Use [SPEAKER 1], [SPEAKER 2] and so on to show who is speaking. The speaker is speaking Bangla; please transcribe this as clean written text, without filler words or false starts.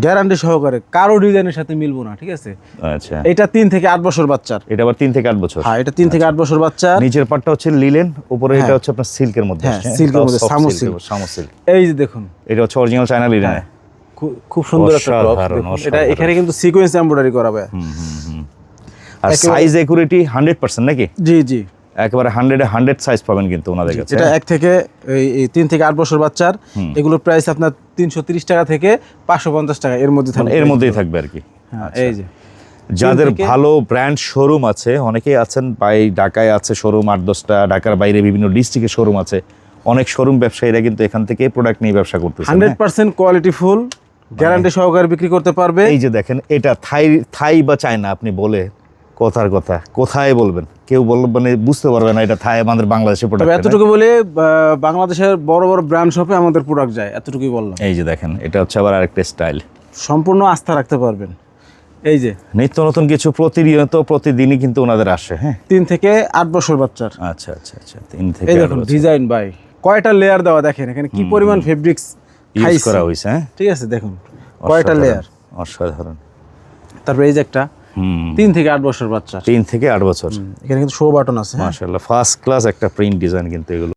[SPEAKER 1] গ্যারান্টি সহকারে, কারো ডিজাইনের সাথে মিলবো না, ঠিক আছে।
[SPEAKER 2] আচ্ছা,
[SPEAKER 1] এটা 3 থেকে 8 বছর বাচ্চার।
[SPEAKER 2] এটা আবার 3 থেকে 8 বছর।
[SPEAKER 1] হ্যাঁ, এটা 3 থেকে 8 বছর বাচ্চার।
[SPEAKER 2] নিচের পাটটা হচ্ছে লিলেন, উপরে এটা
[SPEAKER 1] হ্যাঁ।
[SPEAKER 2] হচ্ছে আপনার সিল্কের মধ্যে
[SPEAKER 1] হ্যাঁ,
[SPEAKER 2] আসছে,
[SPEAKER 1] সিল্কের মধ্যে, সামো সিল্ক।
[SPEAKER 2] সামো সিল্ক।
[SPEAKER 1] এই যে দেখুন,
[SPEAKER 2] এটা হচ্ছে অরিজিনাল চায়না লিলেন।
[SPEAKER 1] হ্যাঁ, খুব সুন্দর একটা টপ।
[SPEAKER 2] অসাধারণ,
[SPEAKER 1] এটা
[SPEAKER 2] অসাধারণ।
[SPEAKER 1] এখানে কিন্তু সিকোয়েন্স এমব্রয়ডারি করা হবে।
[SPEAKER 2] আর সাইজ একুরেটি 100% নাকি?
[SPEAKER 1] জি জি,
[SPEAKER 2] একেবারে 100-এ 100 সাইজ পাবেন কিন্তু ওনাদের কাছে।
[SPEAKER 1] এটা 1 থেকে এই 3 থেকে 8 বছর বাচ্চার। এগুলোর প্রাইস আপনার 330 টাকা থেকে 550 টাকা এর মধ্যে থাকবে,
[SPEAKER 2] এর মধ্যেই থাকবে আর কি।
[SPEAKER 1] হ্যাঁ, এই যে
[SPEAKER 2] যাদের ভালো ব্র্যান্ড শোরুম আছে, অনেকেই আছেন ভাই, ঢাকায় আছে শোরুম 8-10টা, ঢাকার বাইরে বিভিন্ন ডিস্ট্রিক্টে শোরুম আছে, অনেক শোরুম ব্যবসায়ীরা কিন্তু এখান থেকে প্রোডাক্ট নিয়ে ব্যবসা করতেছে।
[SPEAKER 1] 100% কোয়ালিটি ফুল, গ্যারান্টি সহকারে বিক্রি করতে পারবে।
[SPEAKER 2] এই যে দেখেন, এটা থাই বা চায়না আপনি বলে কথার কথা কোথায় বলবেন, কেউ বলবে মানে বুঝতে পারবে না এটা থাই, আমাদের বাংলাদেশের
[SPEAKER 1] তবে
[SPEAKER 2] প্রোডাক্ট।
[SPEAKER 1] এতটুকু বলে বাংলাদেশের বড় বড় ব্র্যান্ড শপে আমাদের প্রোডাক্ট যায়, এতটুকুই বললাম।
[SPEAKER 2] এই যে দেখেন, এটা হচ্ছে আবার আরেকটা স্টাইল,
[SPEAKER 1] সম্পূর্ণ আস্থা রাখতে পারবেন। এই যে
[SPEAKER 2] নিত্য নতুন কিছু প্রতিনিয়ত প্রতিদিনই কিন্তু ওনাদের আসে। হ্যাঁ,
[SPEAKER 1] 3 থেকে 8 বছর বাচ্চার।
[SPEAKER 2] আচ্ছা আচ্ছা আচ্ছা, 3 থেকে
[SPEAKER 1] এই
[SPEAKER 2] 8
[SPEAKER 1] দেখুন
[SPEAKER 2] বছর
[SPEAKER 1] ডিজাইন ভাই, কয়টা লেয়ার দেওয়া দেখেন, এখানে কি পরিমাণ ফেব্রিক্স
[SPEAKER 2] ইউজ করা হয়েছে। হ্যাঁ,
[SPEAKER 1] ঠিক আছে, দেখুন কয়টা
[SPEAKER 2] অসাধারণ,
[SPEAKER 1] লেয়ার।
[SPEAKER 2] অসাধারণ।
[SPEAKER 1] তারপরে এই যে একটা 3 থেকে 8 বছর বাচ্চা,
[SPEAKER 2] 3 থেকে 8 বছর।
[SPEAKER 1] এখানে কিন্তু শো বাটন আছে।
[SPEAKER 2] মাশাআল্লাহ, ফার্স্ট ক্লাস একটা প্রিন্ট ডিজাইন কিন্তু এগুলো।